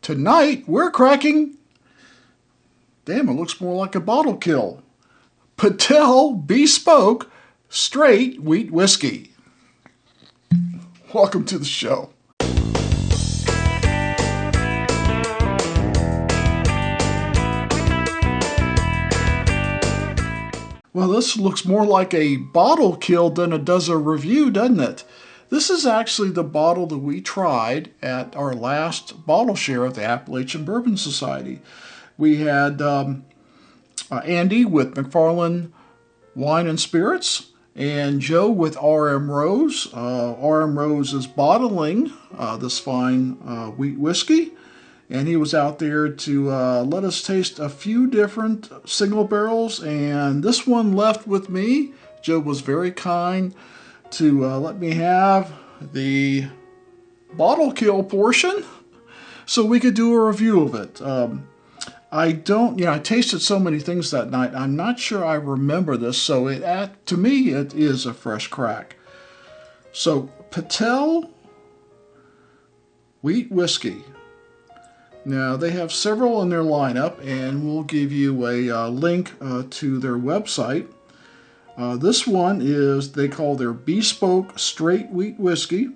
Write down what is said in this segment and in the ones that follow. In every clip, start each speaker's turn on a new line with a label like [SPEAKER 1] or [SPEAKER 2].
[SPEAKER 1] Tonight we're cracking, damn, it looks more like a bottle kill, Patel Bespoke Straight Wheat Whiskey. Welcome to the show. Well, this looks more like a bottle kill than it does a review, doesn't it? This is actually the bottle that we tried at our last bottle share of the Appalachian Bourbon Society. We had Andy with McFarland Wine and Spirits and Joe with RM Rose. RM Rose is bottling this fine wheat whiskey, and he was out there to let us taste a few different single barrels, and this one left with me. Joe was very kind to let me have the bottle kill portion so we could do a review of it. I tasted so many things that night, I'm not sure I remember this, so to me it is a fresh crack. So, Patel Wheat Whiskey. Now, they have several in their lineup, and we'll give you a link to their website. This one is, they call their Bespoke Straight Wheat Whiskey.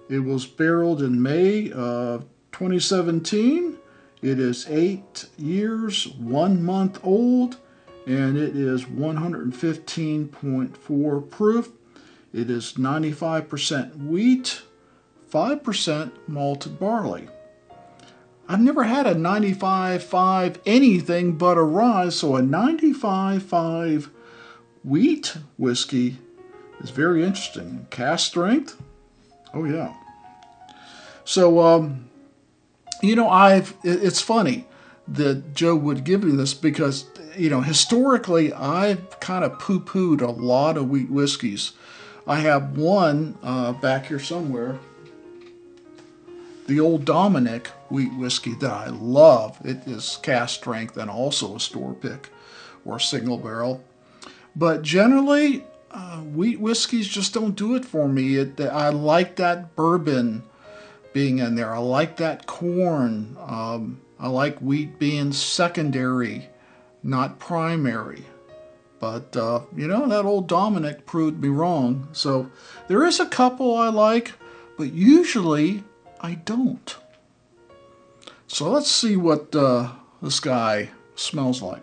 [SPEAKER 1] It was barreled in May of 2017. It is 8 years, 1 month old, and it is 115.4 proof. It is 95% wheat, 5% malted barley. I've never had a 95.5 anything but a rye, so a 95.5 wheat whiskey is very interesting. Cask strength? Oh yeah. So, it's funny that Joe would give me this because, historically I've kind of poo-pooed a lot of wheat whiskeys. I have one back here somewhere, the Old Dominic wheat whiskey that I love. It is cask strength and also a store pick or a single barrel. But generally, wheat whiskeys just don't do it for me. I like that bourbon being in there. I like that corn. I like wheat being secondary, not primary. But, that Old Dominic proved me wrong. So there is a couple I like, but usually I don't. So let's see what this guy smells like.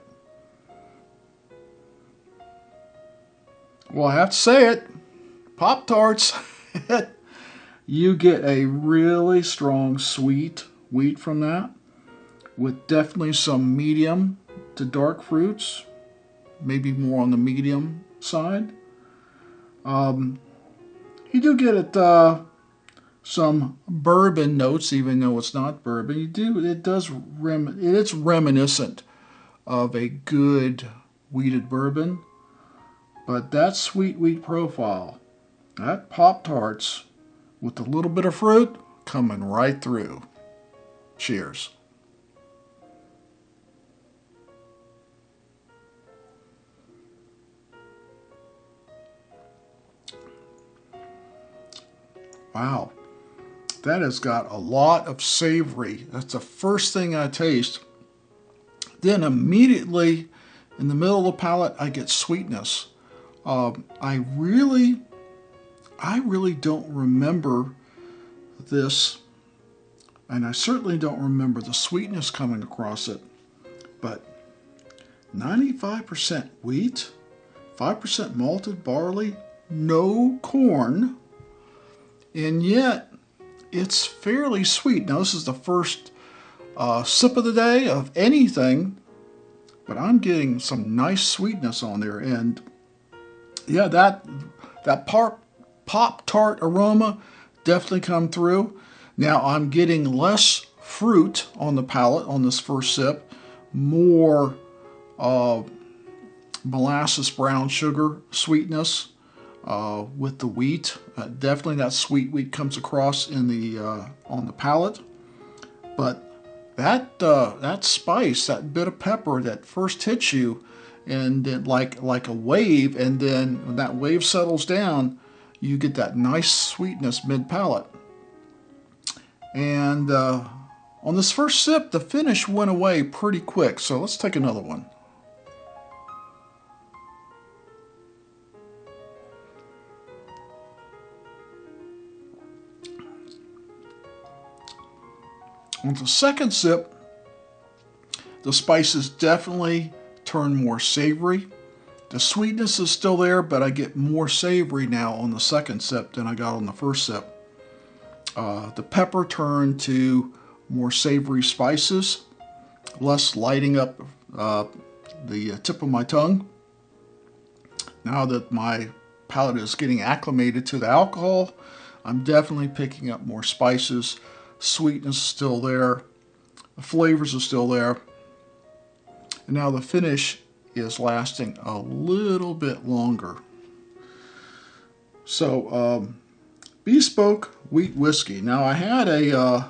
[SPEAKER 1] Well, I have to say it, Pop-Tarts. You get a really strong sweet wheat from that, with definitely some medium to dark fruits, maybe more on the medium side. You do get it some bourbon notes, even though it's not bourbon. It's reminiscent of a good wheated bourbon, but that sweet wheat profile, that Pop-Tarts with a little bit of fruit coming right through. Cheers. Wow. That has got a lot of savory. That's the first thing I taste. Then immediately in the middle of the palate, I get sweetness. I really don't remember this, and I certainly don't remember the sweetness coming across it. But 95% wheat, 5% malted barley, no corn, and yet it's fairly sweet. Now, this is the first sip of the day of anything, but I'm getting some nice sweetness on there. And yeah, that Pop-Tart aroma definitely come through. Now, I'm getting less fruit on the palate on this first sip, more molasses brown sugar sweetness with the wheat. Definitely that sweet wheat comes across in the on the palate. But that spice, that bit of pepper that first hits you, and then like a wave, and then when that wave settles down, you get that nice sweetness mid palate. And On this first sip, the finish went away pretty quick, so let's take another one. On the second sip, the spices definitely turn more savory. The sweetness is still there, but I get more savory now on the second sip than I got on the first sip. The pepper turned to more savory spices, less lighting up the tip of my tongue. Now that my palate is getting acclimated to the alcohol, I'm definitely picking up more spices. Sweetness is still there. The flavors are still there. And now the finish is lasting a little bit longer. So, Bespoke wheat whiskey. Now I had a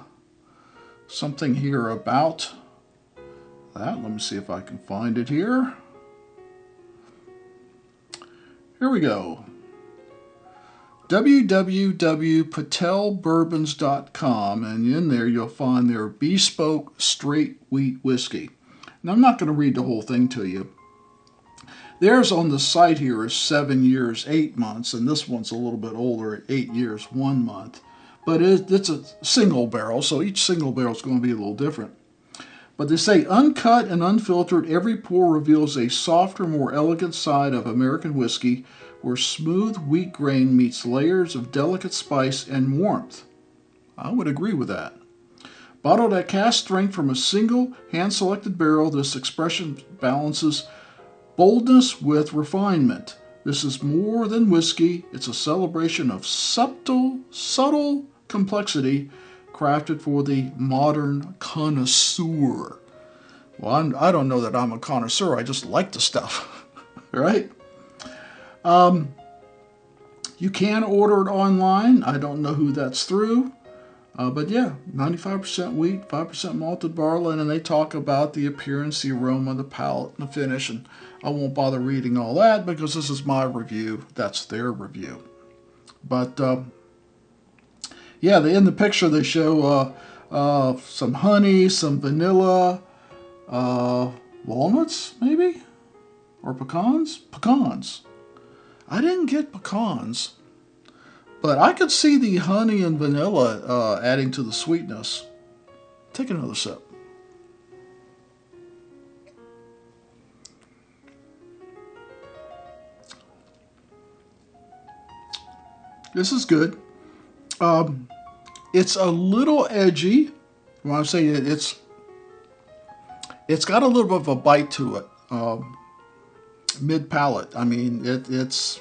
[SPEAKER 1] something here about that. Let me see if I can find it here. Here we go. www.patelbourbons.com, and in there you'll find their Bespoke straight wheat whiskey. Now I'm not going to read the whole thing to you. Theirs on the site here is 7 years, 8 months, and this one's a little bit older at 8 years, 1 month. But it's a single barrel, so each single barrel is going to be a little different. But they say, uncut and unfiltered, every pour reveals a softer, more elegant side of American whiskey, where smooth wheat grain meets layers of delicate spice and warmth. I would agree with that. Bottled at cask strength from a single hand-selected barrel, this expression balances boldness with refinement. This is more than whiskey. It's a celebration of subtle complexity crafted for the modern connoisseur. Well, I don't know that I'm a connoisseur. I just like the stuff, right? You can order it online. I don't know who that's through. But yeah, 95% wheat, 5% malted barley, and they talk about the appearance, the aroma, the palate, and the finish. And I won't bother reading all that because this is my review. That's their review. But yeah, in the picture they show some honey, some vanilla, walnuts maybe, or pecans. Pecans. I didn't get pecans. But I could see the honey and vanilla adding to the sweetness. Take another sip. This is good. It's a little edgy. When I say it's got a little bit of a bite to it. Mid palate. I mean, it's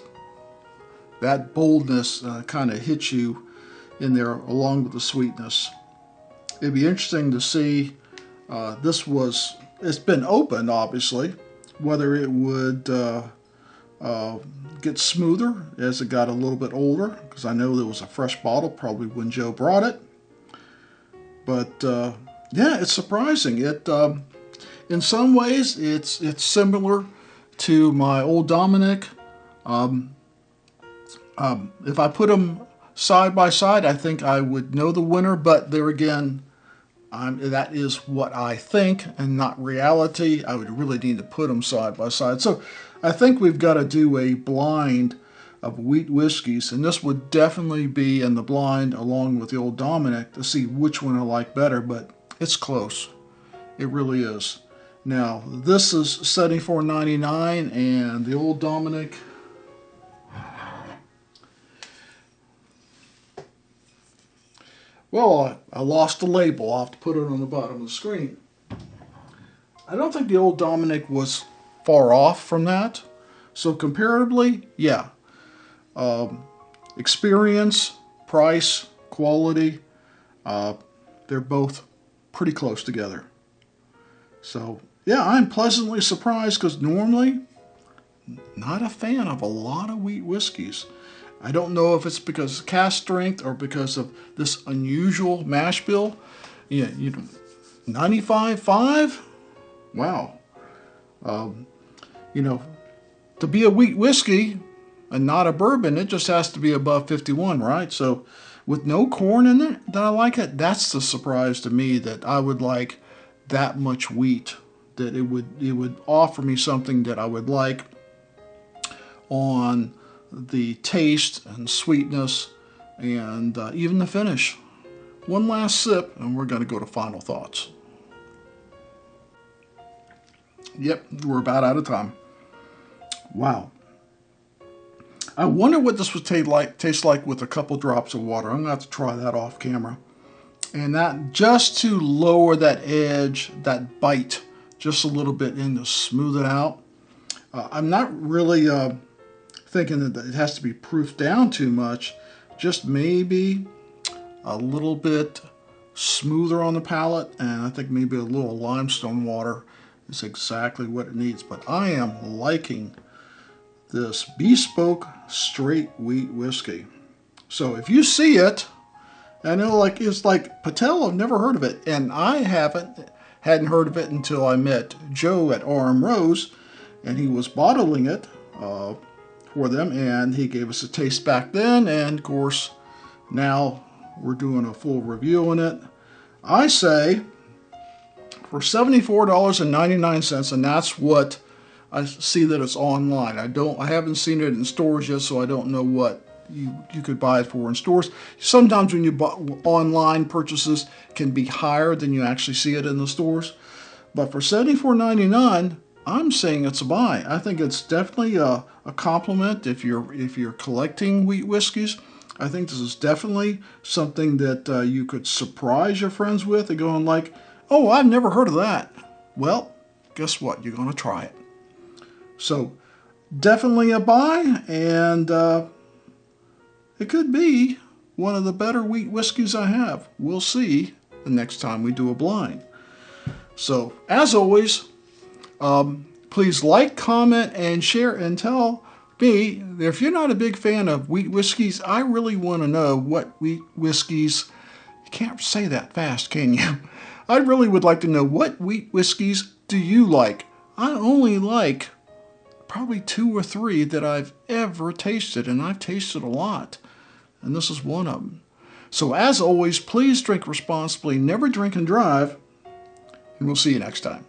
[SPEAKER 1] that boldness kind of hits you in there along with the sweetness. It'd be interesting to see, it's been opened obviously, whether it would get smoother as it got a little bit older, because I know there was a fresh bottle probably when Joe brought it. But yeah, it's surprising. In some ways it's similar to my Old Dominic. If I put them side by side, I think I would know the winner. But there again, that is what I think and not reality. I would really need to put them side by side. So I think we've got to do a blind of wheat whiskeys. And this would definitely be in the blind along with the Old Dominic to see which one I like better. But it's close. It really is. Now, this is $74.99 and the Old Dominic... Well, I lost the label. I'll have to put it on the bottom of the screen. I don't think the Old Dominic was far off from that. So comparatively, yeah. Experience, price, quality, they're both pretty close together. So, yeah, I'm pleasantly surprised because normally, not a fan of a lot of wheat whiskeys. I don't know if it's because of cask strength or because of this unusual mash bill. Yeah, 95.5? Wow. To be a wheat whiskey and not a bourbon, it just has to be above 51, right? So with no corn in it that I like it. That's the surprise to me, that I would like that much wheat, that it would offer me something that I would like on the taste and sweetness and even the finish. One last sip and we're going to go to final thoughts. Yep, we're about out of time. Wow. I wonder what this would taste like with a couple drops of water. I'm going to have to try that off camera. And that, just to lower that edge, that bite, just a little bit and to smooth it out. I'm not really thinking that it has to be proofed down too much. Just maybe a little bit smoother on the palate, and I think maybe a little limestone water is exactly what it needs. But I am liking this Bespoke straight wheat whiskey. So if you see it, I know it's like Patel, I've never heard of it, and I hadn't heard of it until I met Joe at RM Rose, and he was bottling it for them, and he gave us a taste back then, and of course now we're doing a full review on it. I say for $74.99, and that's what I see that it's online. I haven't seen it in stores yet, so I don't know what you could buy it for in stores. Sometimes when you buy online, purchases can be higher than you actually see it in the stores. But for $74.99, I'm saying it's a buy. I think it's definitely a compliment if you're collecting wheat whiskeys. I think this is definitely something that you could surprise your friends with and going like, oh, I've never heard of that. Well, guess what? You're going to try it. So definitely a buy, and it could be one of the better wheat whiskeys I have. We'll see the next time we do a blind. So as always, please like, comment, and share, and tell me if you're not a big fan of wheat whiskeys. I really want to know what wheat whiskeys, you can't say that fast, can you? I really would like to know, what wheat whiskeys do you like? I only like probably 2 or 3 that I've ever tasted, and I've tasted a lot, and this is one of them. So as always, please drink responsibly, never drink and drive, and we'll see you next time.